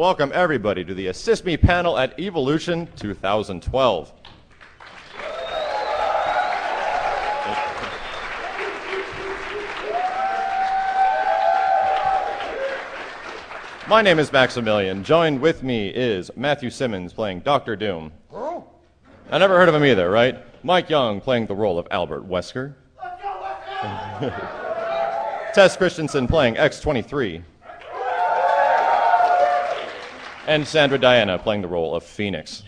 welcome everybody to the Assist Me panel at Evolution 2012. My name is Maximilian. Joined with me is Matthew Simmons playing Dr. Doom. Oh. I never heard of him either, right? Mike Young playing the role of Albert Wesker. Tess Christensen playing X-23. And Sandra Diana playing the role of Phoenix.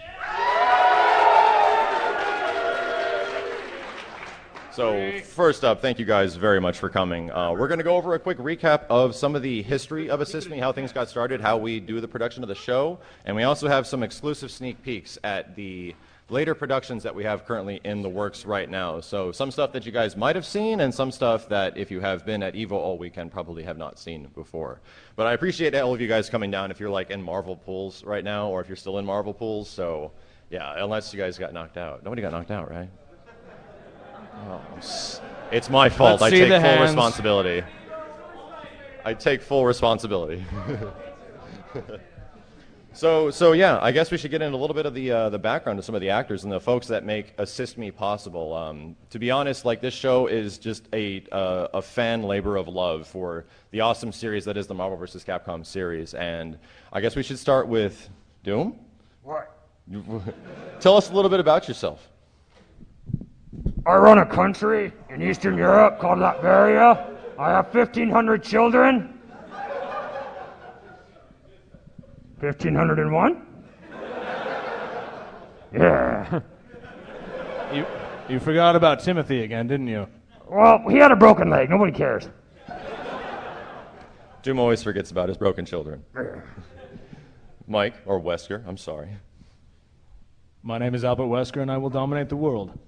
So first up, thank you guys very much for coming. We're going to go over a quick recap of some of the history of Assist Me, how things got started, how we do the production of the show, and we also have some exclusive sneak peeks at the later productions that we have currently in the works right now. So some stuff that you guys might have seen and some stuff that if you have been at EVO all weekend probably have not seen before. But I appreciate all of you guys coming down if you're like in Marvel pools right now or if you're still in Marvel pools. So yeah, unless you guys got knocked out. Nobody got knocked out, right? Oh, it's my fault. I take full responsibility. I take full responsibility. So yeah, I guess we should get into a little bit of the background of some of the actors and the folks that make Assist Me possible. To be honest, like this show is just a fan labor of love for the awesome series that is the Marvel vs. Capcom series. And I guess we should start with Doom. What? Tell us a little bit about yourself. I run a country in Eastern Europe called Latveria. I have 1,500 children. 1,501? Yeah. You forgot about Timothy again, didn't you? Well, he had a broken leg. Nobody cares. Doom always forgets about his broken children. Mike, or Wesker, I'm sorry. My name is Albert Wesker, and I will dominate the world.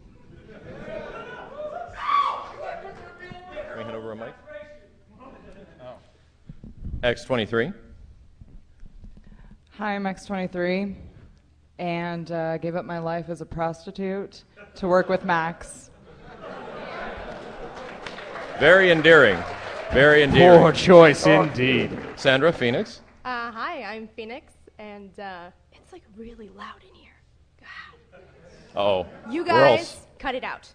Can we hand over a mic? X-23. Hi, I'm X-23, and gave up my life as a prostitute to work with Max. Very endearing. Very endearing. Poor choice indeed. Sandra, Phoenix. Hi, I'm Phoenix, and it's like really loud in here. God. Oh. You guys, cut it out.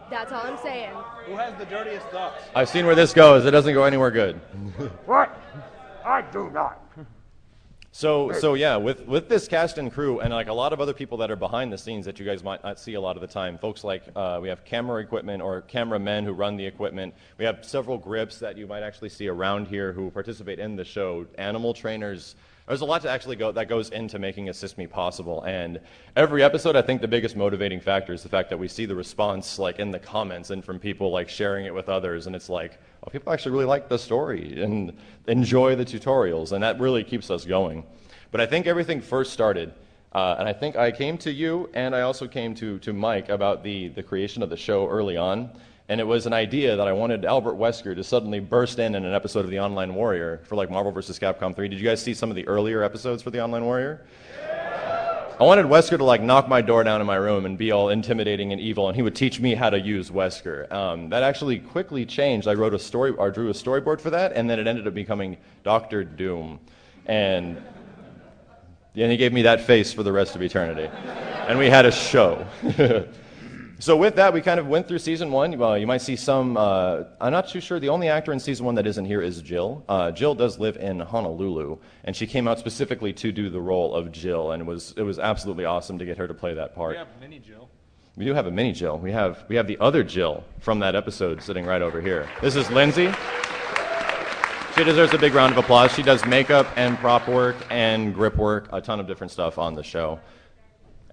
That's all I'm saying. Who has the dirtiest thoughts? I've seen where this goes. It doesn't go anywhere good. What? I do not. So yeah, with this cast and crew and like a lot of other people that are behind the scenes that you guys might not see a lot of the time, folks like we have camera equipment or cameramen who run the equipment. We have several grips that you might actually see around here who participate in the show, animal trainers. There's a lot to actually that goes into making Assist Me possible, and every episode I think the biggest motivating factor is the fact that we see the response like in the comments and from people like sharing it with others, and it's like, oh, people actually really like the story and enjoy the tutorials, and that really keeps us going. But I think everything first started, and I think I came to you and I also came to Mike about the creation of the show early on. And it was an idea that I wanted Albert Wesker to suddenly burst in an episode of The Online Warrior for like Marvel vs. Capcom 3. Did you guys see some of the earlier episodes for The Online Warrior? Yeah. I wanted Wesker to like knock my door down in my room and be all intimidating and evil, and he would teach me how to use Wesker. That actually quickly changed. I drew a storyboard for that, and then it ended up becoming Dr. Doom. And he gave me that face for the rest of eternity. And we had a show. So with that, we kind of went through season one. You might see some, I'm not too sure, the only actor in season one that isn't here is Jill. Jill does live in Honolulu, and she came out specifically to do the role of Jill, and it was absolutely awesome to get her to play that part. We have mini Jill. We do have a mini Jill. We have the other Jill from that episode sitting right over here. This is Lindsay. She deserves a big round of applause. She does makeup and prop work and grip work, a ton of different stuff on the show.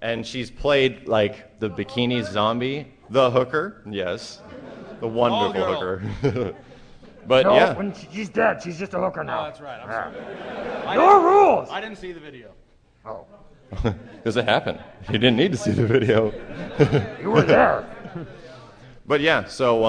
And she's played, like, the bikini zombie, the hooker, yes, the wonderful hooker. But, no, yeah. when she's dead, she's just a hooker now. Oh, that's right. I'm sorry. Your rules! I didn't see the video. Oh. Because it happened. You didn't need to see the video. You were there. But, yeah, so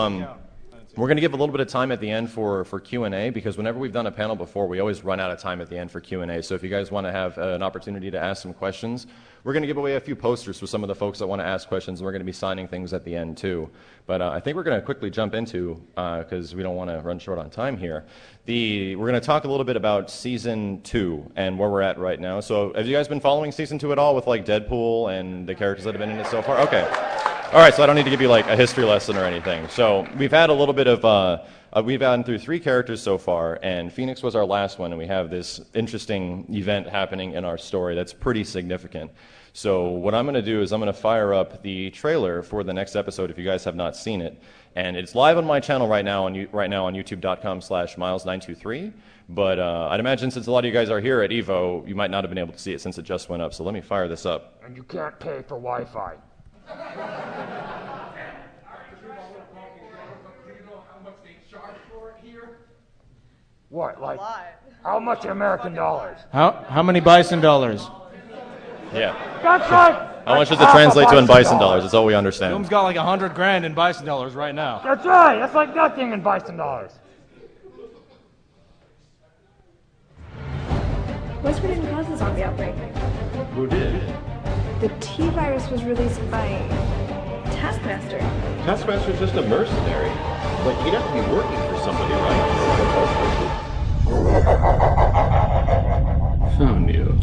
We're going to give a little bit of time at the end for Q&A, because whenever we've done a panel before, we always run out of time at the end for Q&A. So if you guys want to have an opportunity to ask some questions, we're going to give away a few posters for some of the folks that want to ask questions, and we're going to be signing things at the end too. But I think we're going to quickly jump into, because we don't want to run short on time here, we're going to talk a little bit about Season 2 and where we're at right now. So have you guys been following Season 2 at all with like Deadpool and the characters that have been in it so far? Okay. All right, so I don't need to give you like a history lesson or anything. So we've had a little bit of, we've gotten through 3 characters so far, and Phoenix was our last one, and we have this interesting event happening in our story that's pretty significant. So what I'm going to do is I'm going to fire up the trailer for the next episode if you guys have not seen it. And it's live on my channel right now on youtube.com/miles923. But I'd imagine since a lot of you guys are here at EVO, you might not have been able to see it since it just went up. So let me fire this up. And you can't pay for Wi-Fi. What, like, how much in American dollars? How many bison dollars? Yeah. That's right. How much does it translate to in bison dollars? That's all we understand. Doom's got like 100 grand in bison dollars right now. That's right. That's like nothing in bison dollars. Wesker didn't cause the zombie outbreak. Who did? The T-virus was released by Taskmaster. Taskmaster's just a mercenary. Like, he'd have to be working for somebody, right? Found you.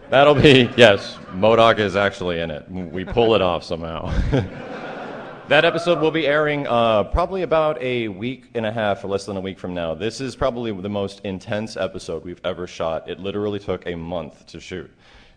That'll be, yes, MODOK is actually in it. We pull it off somehow. That episode will be airing probably about a week and a half or less than a week from now. This is probably the most intense episode we've ever shot. It literally took a month to shoot.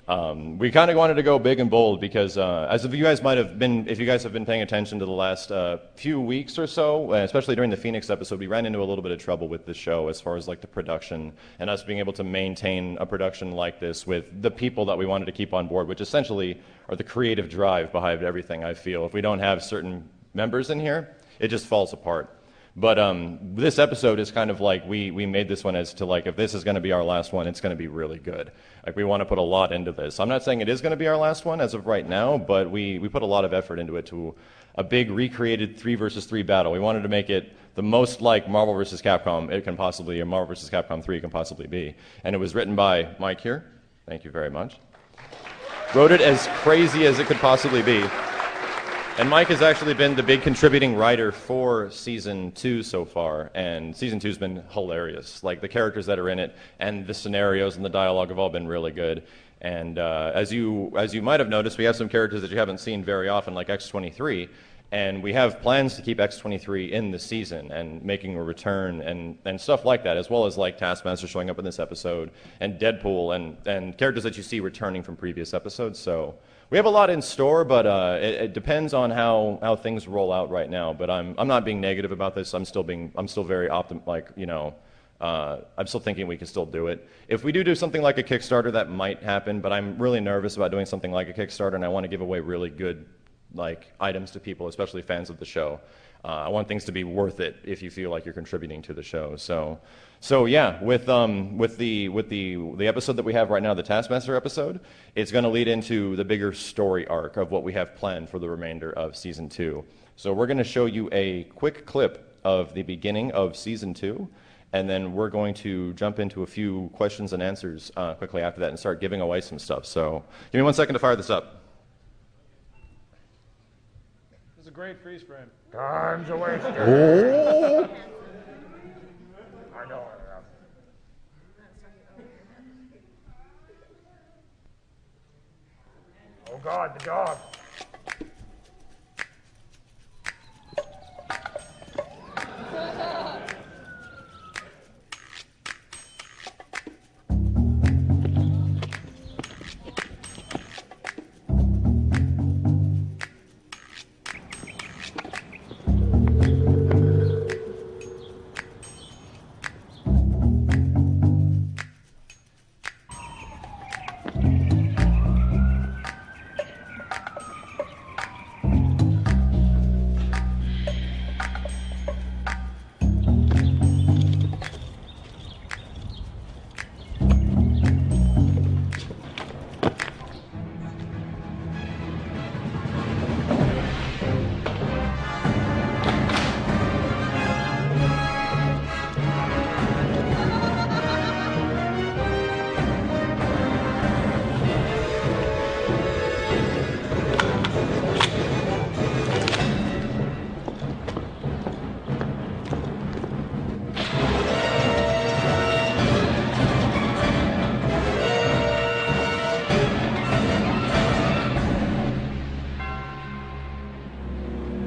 We kind of wanted to go big and bold because, as if you guys have been paying attention to the last few weeks or so, especially during the Phoenix episode, we ran into a little bit of trouble with the show as far as like the production and us being able to maintain a production like this with the people that we wanted to keep on board, which essentially are the creative drive behind everything. I feel if we don't have certain members in here, it just falls apart. But this episode is kind of like we made this one as to like if this is going to be our last one, it's going to be really good. Like we want to put a lot into this. I'm not saying it is going to be our last one as of right now, but we put a lot of effort into it to a big recreated 3 versus 3 battle. We wanted to make it the most like Marvel vs. Capcom it can possibly, or Marvel vs. Capcom 3 can possibly be. And it was written by Mike here. Thank you very much. Wrote it as crazy as it could possibly be. And Mike has actually been the big contributing writer for Season 2 so far, and Season 2's been hilarious. Like, the characters that are in it, and the scenarios and the dialogue have all been really good. And as you might have noticed, we have some characters that you haven't seen very often, like X-23, and we have plans to keep X-23 in the season and making a return and stuff like that, as well as like Taskmaster showing up in this episode, and Deadpool, and characters that you see returning from previous episodes, so... We have a lot in store, but it depends on how things roll out right now. But I'm not being negative about this. I'm still very I'm still thinking we can still do it. If we do something like a Kickstarter, that might happen. But I'm really nervous about doing something like a Kickstarter, and I want to give away really good like items to people, especially fans of the show. I want things to be worth it if you feel like you're contributing to the show. So yeah, with the episode that we have right now, the Taskmaster episode, it's going to lead into the bigger story arc of what we have planned for the remainder of Season 2. So we're going to show you a quick clip of the beginning of Season 2, and then we're going to jump into a few questions and answers quickly after that and start giving away some stuff. So give me 1 second to fire this up. great freeze frame. Time's a wasted. Oh! I know I am. Oh God, the dog.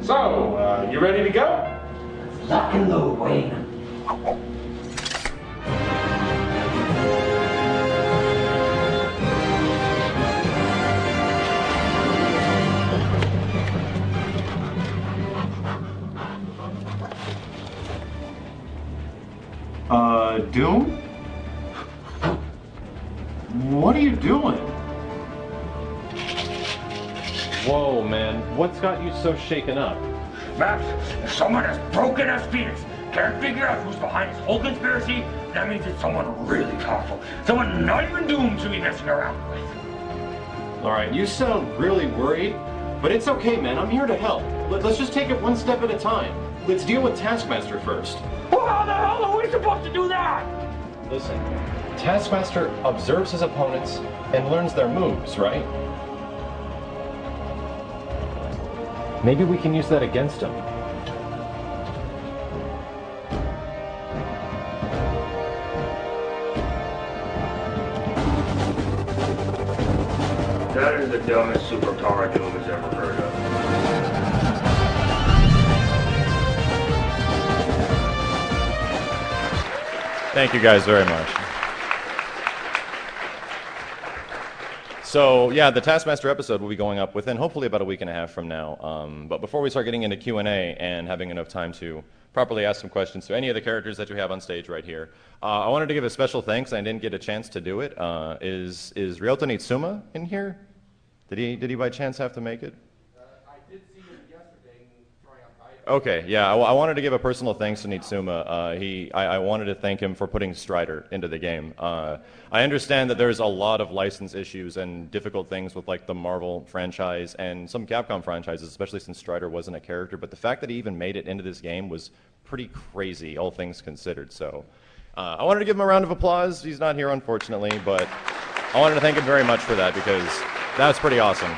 So, you ready to go? Lock and load, Wayne. Doom? What are you doing? Whoa, man. What's got you so shaken up? Max, if someone as broken as Phoenix can't figure out who's behind this whole conspiracy, that means it's someone really powerful. Someone not even doomed to be messing around with. Alright, you sound really worried, but it's okay, man. I'm here to help. Let's just take it one step at a time. Let's deal with Taskmaster first. Well, how the hell are we supposed to do that? Listen, Taskmaster observes his opponents and learns their moves, right? Maybe we can use that against him. That is the dumbest superpower Doom has ever heard of. Thank you guys very much. So yeah, the Taskmaster episode will be going up within hopefully about a week and a half from now. But before we start getting into Q&A and having enough time to properly ask some questions to any of the characters that you have on stage right here, I wanted to give a special thanks. I didn't get a chance to do it. Is Ryota Nitsuma in here? Did he by chance have to make it? I did see him yesterday throwing out diet. Okay, yeah, I wanted to give a personal thanks to Nitsuma. I wanted to thank him for putting Strider into the game. I understand that there's a lot of license issues and difficult things with like the Marvel franchise and some Capcom franchises, especially since Strider wasn't a character, but the fact that he even made it into this game was pretty crazy, all things considered. So I wanted to give him a round of applause. He's not here, unfortunately, but I wanted to thank him very much for that because that's pretty awesome.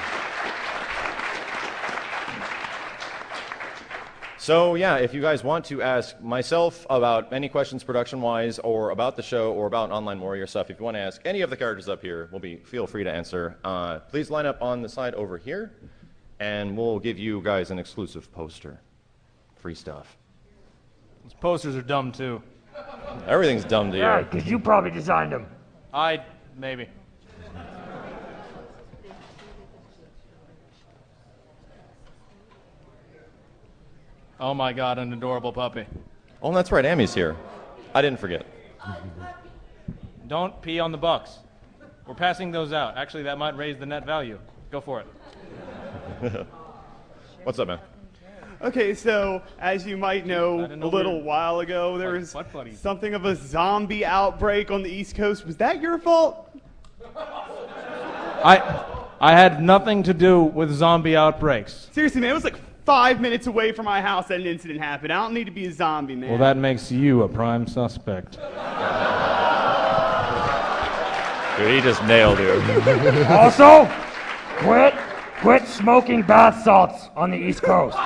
So yeah, if you guys want to ask myself about any questions production-wise or about the show or about Online Warrior stuff, if you want to ask any of the characters up here, feel free to answer. Please line up on the side over here, and we'll give you guys an exclusive poster. Free stuff. Those posters are dumb, too. Everything's dumb to you. Yeah, because you probably designed them. Maybe. Oh my God, an adorable puppy. Oh, that's right, Amy's here. I didn't forget. Don't pee on the bucks. We're passing those out. Actually, that might raise the net value. Go for it. What's up, man? Okay, so as you might know, a little while ago, there was something of a zombie outbreak on the East Coast. Was that your fault? I had nothing to do with zombie outbreaks. Seriously, man, it was like 5 minutes away from my house that an incident happened. I don't need to be a zombie, man. Well, that makes you a prime suspect. Dude, he just nailed you. Also, quit Quit smoking bath salts on the East Coast.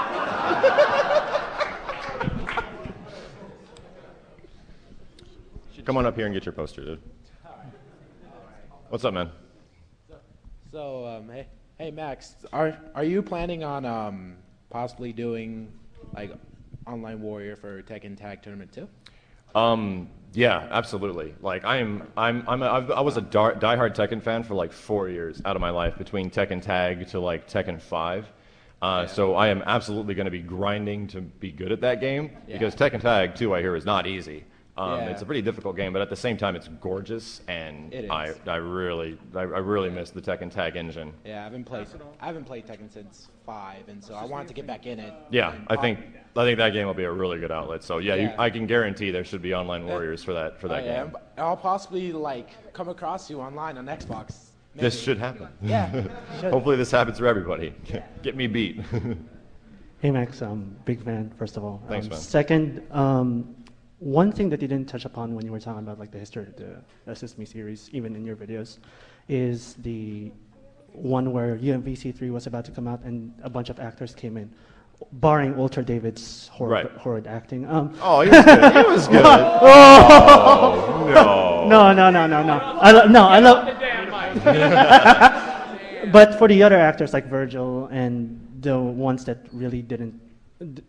Come on up here and get your poster, dude. What's up, man? So, hey, Max, are you planning on possibly doing like Online Warrior for Tekken Tag Tournament too? Yeah, absolutely. Like I was a diehard Tekken fan for like 4 years out of my life, between Tekken Tag to like Tekken 5. So I am absolutely going to be grinding to be good at that game, because Tekken Tag 2, I hear, is not easy. It's a pretty difficult game, but at the same time, it's gorgeous, and I really miss the Tekken Tag engine. Yeah, I haven't played Tekken since 5, and so I wanted to get back in it. Yeah, I think that game will be a really good outlet. So I can guarantee there should be Online Warriors for that game. I'll possibly like come across you online on Xbox. Maybe. This should happen. Yeah. Hopefully this happens for everybody. Get me beat. Hey Max, big fan, first of all. Thanks, man. Second, one thing that you didn't touch upon when you were talking about like the history of the Assist Me series, even in your videos, is the one where UMVC 3 was about to come out and a bunch of actors came in, barring Ultra David's horrid acting. Oh, he was good. He was good. No. I love. But for the other actors like Virgil and the ones that really didn't. Did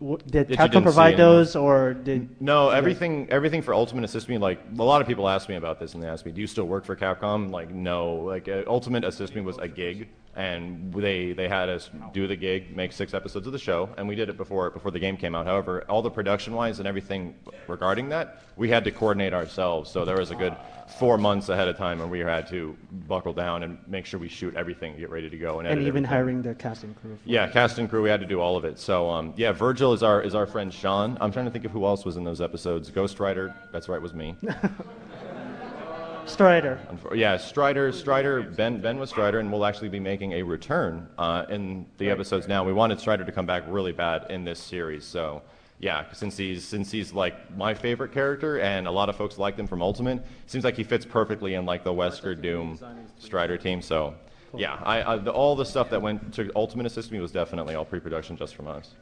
Capcom provide those, or did... No, everything for Ultimate Assist Me, like, a lot of people ask me about this, and they ask me, do you still work for Capcom? Like, no. Like, Ultimate Assist Me was a gig, and they had us do the gig, make 6 episodes of the show, and we did it before the game came out. However, all the production-wise and everything regarding that, we had to coordinate ourselves, so there was a good 4 months ahead of time when we had to buckle down and make sure we shoot everything, get ready to go, and edit even everything. hiring the casting crew. Yeah, cast and crew, we had to do all of it. So, Virgil is our friend Sean. I'm trying to think of who else was in those episodes. Ghost Rider, that's right, was me. Strider. Yeah, Strider, Ben was Strider, and we'll actually be making a return in the episodes now. We wanted Strider to come back really bad in this series, so yeah, since he's like my favorite character, and a lot of folks like him from Ultimate, seems like he fits perfectly in like the Wesker Doom Strider team, so yeah, all the stuff that went to Ultimate Assist Me was definitely all pre-production just from us.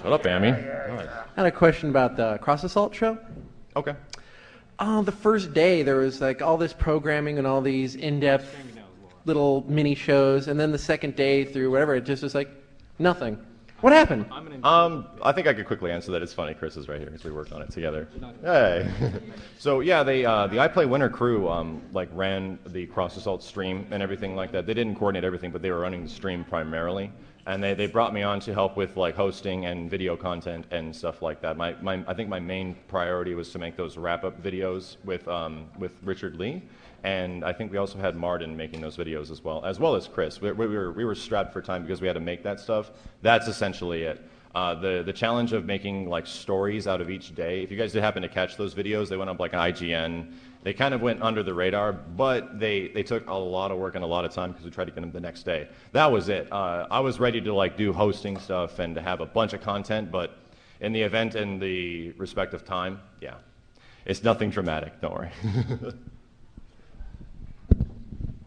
Shut up, Amy. I had a question about the Cross Assault show. Okay. The first day there was like all this programming and all these in-depth little mini shows, and then the second day through whatever, it just was like nothing. What happened? I think I could quickly answer that. It's funny, Chris is right here because we worked on it together. Hey. So yeah, the I Play Winner crew like ran the Cross Assault stream and everything like that. They didn't coordinate everything, but they were running the stream primarily. And they brought me on to help with like hosting and video content and stuff like that. I think my main priority was to make those wrap-up videos with Richard Lee, and I think we also had Martin making those videos as well as Chris. We were strapped for time because we had to make that stuff. That's essentially it. The challenge of making like stories out of each day. If you guys did happen to catch those videos, they went up like an IGN. They kind of went under the radar, but they took a lot of work and a lot of time because we tried to get them the next day. That was it. I was ready to like do hosting stuff and to have a bunch of content, but in the event and the respective time, yeah, it's nothing dramatic. Don't worry.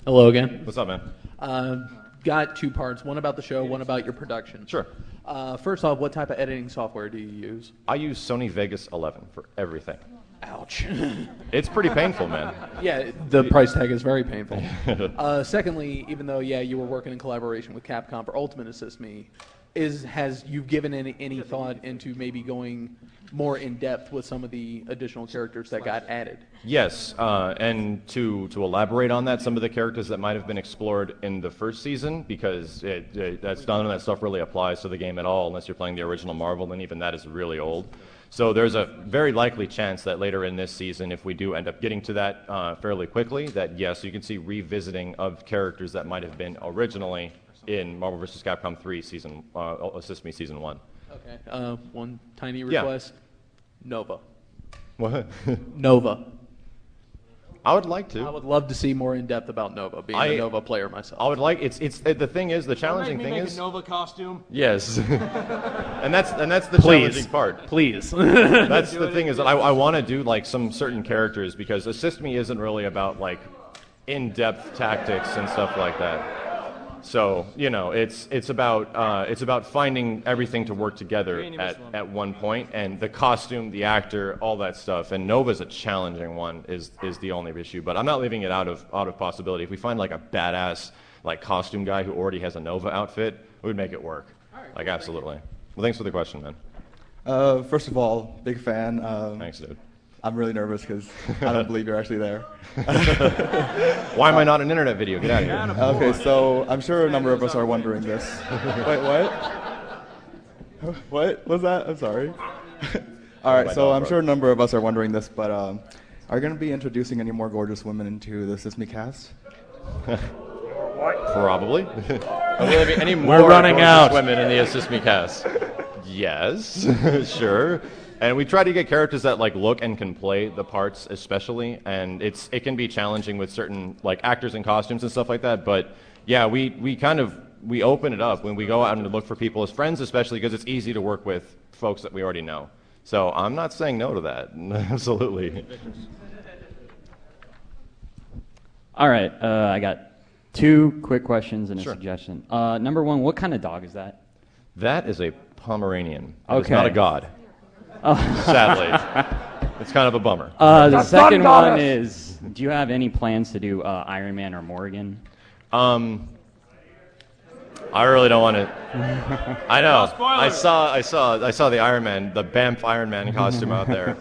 Hello again. What's up, man? Got 2 parts. One about the show, one about your production. Sure. First off, what type of editing software do you use? I use Sony Vegas 11 for everything. Ouch. It's pretty painful, man. Yeah, the price tag is very painful. Secondly, even though, you were working in collaboration with Capcom for Ultimate Assist Me, has you given any thought into maybe going more in depth with some of the additional characters that got added? Yes, and to elaborate on that, some of the characters that might have been explored in the first season, because none of that stuff really applies to the game at all unless you're playing the original Marvel, and even that is really old. So there's a very likely chance that later in this season, if we do end up getting to that fairly quickly, that yes, you can see revisiting of characters that might have been originally in Marvel vs. Capcom 3 season, Assist Me Season 1. Okay. One tiny request. Yeah. Nova. What? Nova. I would like to. I would love to see more in depth about Nova, being a Nova player myself. I would like. It's the thing is, the challenging thing is a Nova costume. Yes, and that's the challenging part. Please. That's the thing is that I want to do like some certain characters, because Assist Me isn't really about like in-depth tactics and stuff like that. So, you know, it's about finding everything to work together at one point, and the costume, the actor, all that stuff. And Nova's a challenging one is the only issue, but I'm not leaving it out of possibility. If we find like a badass like costume guy who already has a Nova outfit, we would make it work. Like absolutely. Well, thanks for the question, man. First of all, big fan. Thanks, dude. I'm really nervous because I don't believe you're actually there. Why am I not an internet video? Get out of here. Okay, so I'm sure a number of us are wondering this. Wait, what? What was that? I'm sorry. All right, so I'm sure a number of us are wondering this, but are you going to be introducing any more gorgeous women into the Sesame cast? Probably. Are there any more gorgeous women in the Sesame cast? Yes, sure. And we try to get characters that like look and can play the parts, especially. And it can be challenging with certain like actors and costumes and stuff like that. But yeah, we open it up when we go out and look for people as friends, especially because it's easy to work with folks that we already know. So I'm not saying no to that. Absolutely. All right, I got 2 quick questions and a Sure. suggestion. Number 1, what kind of dog is that? That is a Pomeranian. Okay. It's not a god. Sadly. It's kind of a bummer. The second one is, do you have any plans to do Iron Man or Morgan? I really don't want to. I know. I saw the Iron Man, the Banff Iron Man costume out there.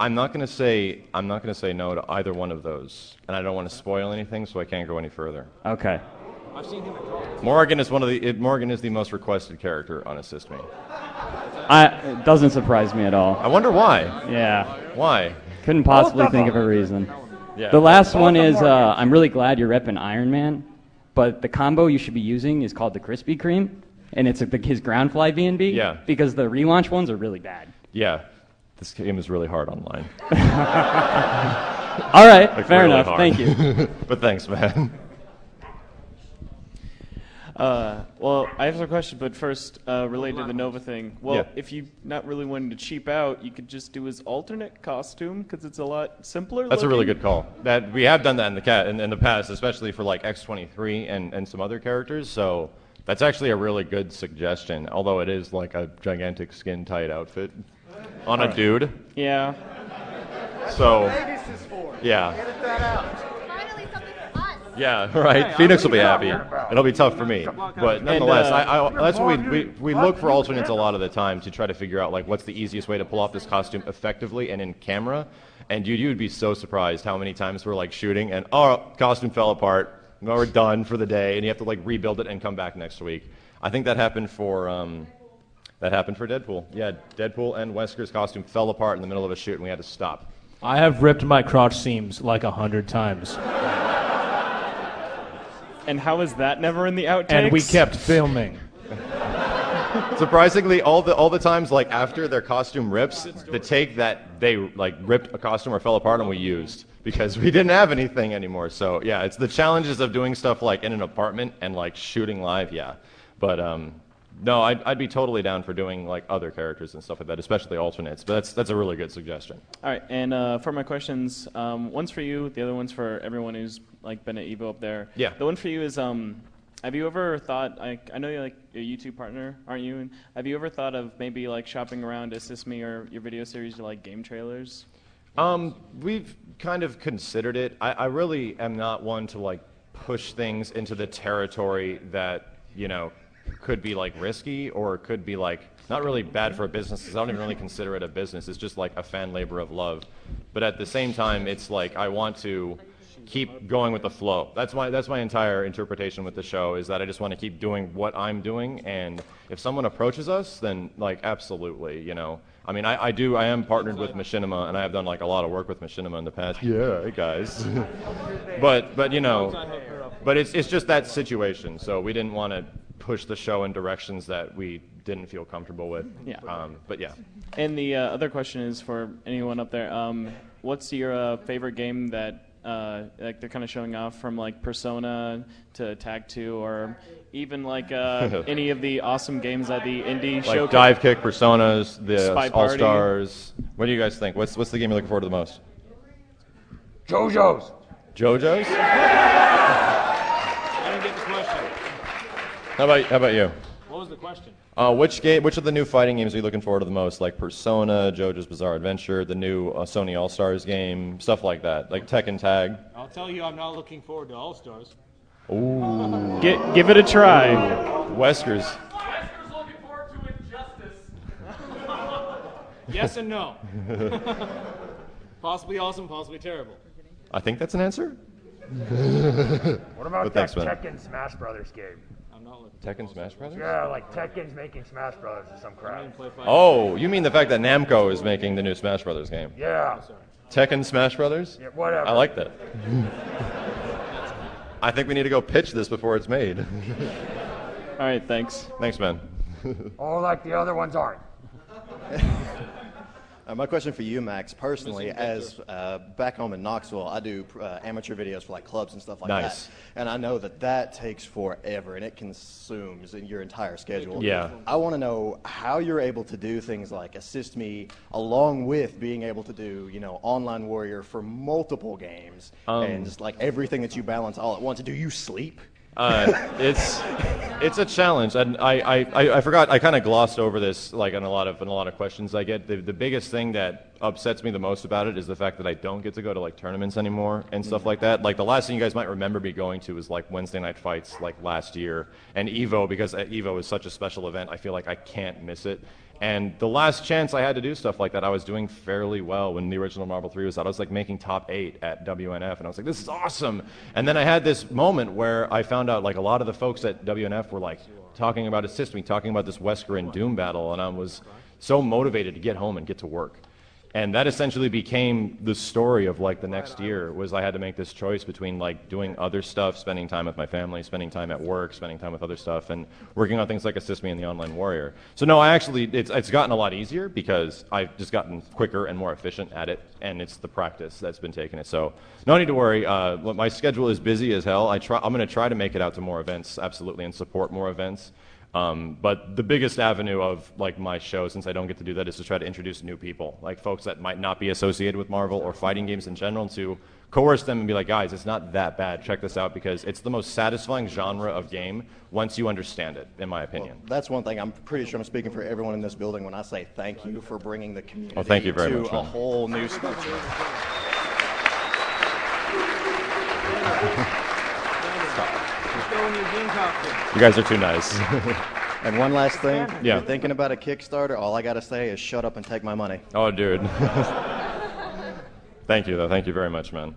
I'm not gonna say no to either one of those, and I don't want to spoil anything, so I can't go any further. Okay. I've seen him at Morgan is Morgan is the most requested character on Assist Me. It doesn't surprise me at all. I wonder why. Yeah. Why? Couldn't possibly think of a reason. Yeah. The last one is, I'm really glad you're repping Iron Man, but the combo you should be using is called the Krispy Kreme, and it's his ground fly B&B. Yeah. Because the relaunch ones are really bad. Yeah. This game is really hard online. All right, Like, fair really enough. hard. Thank you. But thanks, man. Well, I have a question, but first, related to the Nova thing. Well, Yeah. if you're not really wanting to cheap out, you could just do his alternate costume, because it's a lot simpler That's a really looking. good call. That we have done that in the past, especially for like X-23 and some other characters. So that's actually a really good suggestion. Although it is like a gigantic skin tight outfit on a dude. Yeah. So yeah. Yeah, right. Phoenix will be happy. It'll be tough for me, but nonetheless, that's what we look for alternates a lot of the time to try to figure out like what's the easiest way to pull off this costume effectively and in camera. And you would be so surprised how many times we're like shooting and costume fell apart. No, we're done for the day, and you have to like rebuild it and come back next week. I think that happened for Deadpool. Yeah, Deadpool and Wesker's costume fell apart in the middle of a shoot, and we had to stop. I have ripped my crotch seams like 100 times. And how is that never in the outtakes? And we kept filming. Surprisingly, all the times like after their costume rips, the take that they like ripped a costume or fell apart and we used because we didn't have anything anymore. So yeah, it's the challenges of doing stuff like in an apartment and like shooting live. Yeah, but no, I'd be totally down for doing like other characters and stuff like that, especially alternates. But that's a really good suggestion. All right, and for my questions, one's for you, the other one's for everyone who's like been at Evo up there. Yeah. The one for you is, have you ever thought, I know you're like a YouTube partner, aren't you? And have you ever thought of maybe like shopping around Assist Me or your video series to like game trailers? We've kind of considered it. I really am not one to like push things into the territory that, you know, could be like risky or could be like not really bad for a business, because I don't even really consider it a business. It's just like a fan labor of love. But at the same time, it's like I want to keep going with the flow. That's my entire interpretation with the show, is that I just want to keep doing what I'm doing, and if someone approaches us, then like absolutely, you know. I mean, I am partnered with Machinima, and I have done like a lot of work with Machinima in the past. Yeah, hey guys. but you know, but it's just that situation. So we didn't want to push the show in directions that we didn't feel comfortable with. Yeah. But yeah. And the other question is for anyone up there. What's your favorite game that like they're kind of showing off, from like Persona to Tag 2, or even like any of the awesome games at the indie Like show? Dive Kick, Personas, the Spy All Party. Stars. What do you guys think? What's the game you're looking forward to the most? JoJo's. JoJo's? I didn't get the question. How about you? What was the question? Which of the new fighting games are you looking forward to the most? Like Persona, JoJo's Bizarre Adventure, the new Sony All Stars game, stuff like that, like Tekken Tag. I'll tell you, I'm not looking forward to All Stars. Ooh. Give it a try. Wesker's. Wesker's looking forward to Injustice. Yes and no. Possibly awesome, possibly terrible. I think that's an answer. What about But thanks, that man. Tekken Smash Brothers game? I'm not looking. Tekken Smash Brothers? Yeah, like Tekken's making Smash Brothers or some crap. Oh, you mean the fact that Namco is making the new Smash Brothers game? Yeah. Tekken Smash Brothers? Yeah, whatever. I like that. I think we need to go pitch this before it's made. All right, thanks. Thanks, man. Oh, like the other ones aren't. My question for you, Max, personally, as back home in Knoxville, I do amateur videos for like clubs and stuff like Nice. that. And I know that takes forever and it consumes your entire schedule. Yeah. I want to know how you're able to do things like Assist Me along with being able to do, Online Warrior for multiple games and just like everything that you balance all at once. Do you sleep? It's a challenge, and I forgot. I kind of glossed over this, like in a lot of questions I get. The biggest thing that upsets me the most about it is the fact that I don't get to go to like tournaments anymore and stuff like that. Like the last thing you guys might remember me going to was like Wednesday night fights, like last year, and Evo, because Evo is such a special event. I feel like I can't miss it. And the last chance I had to do stuff like that, I was doing fairly well when the original Marvel 3 was out. I was like making top 8 at WNF, and I was like, this is awesome. And then I had this moment where I found out like a lot of the folks at WNF were like talking about Assist Me, talking about this Wesker and Doom battle, and I was so motivated to get home and get to work. And that essentially became the story of like the next year, was I had to make this choice between like doing other stuff, spending time with my family, spending time at work, spending time with other stuff, and working on things like Assist Me and the Online Warrior. So no, it's gotten a lot easier because I've just gotten quicker and more efficient at it, and it's the practice that's been taking it. So no need to worry. My schedule is busy as hell. I'm going to try to make it out to more events, absolutely, and support more events. But the biggest avenue of like my show, since I don't get to do that, is to try to introduce new people, like folks that might not be associated with Marvel or fighting games in general, to coerce them and be like, guys, it's not that bad. Check this out, because it's the most satisfying genre of game once you understand it, in my opinion. Well, that's one thing. I'm pretty sure I'm speaking for everyone in this building when I say thank you for bringing the community thank you very to much, a man. whole new spectrum. You guys are too nice. And one last thing, if Yeah. you're thinking about a Kickstarter, all I got to say is shut up and take my money. Oh, dude. Thank you, though. Thank you very much, man.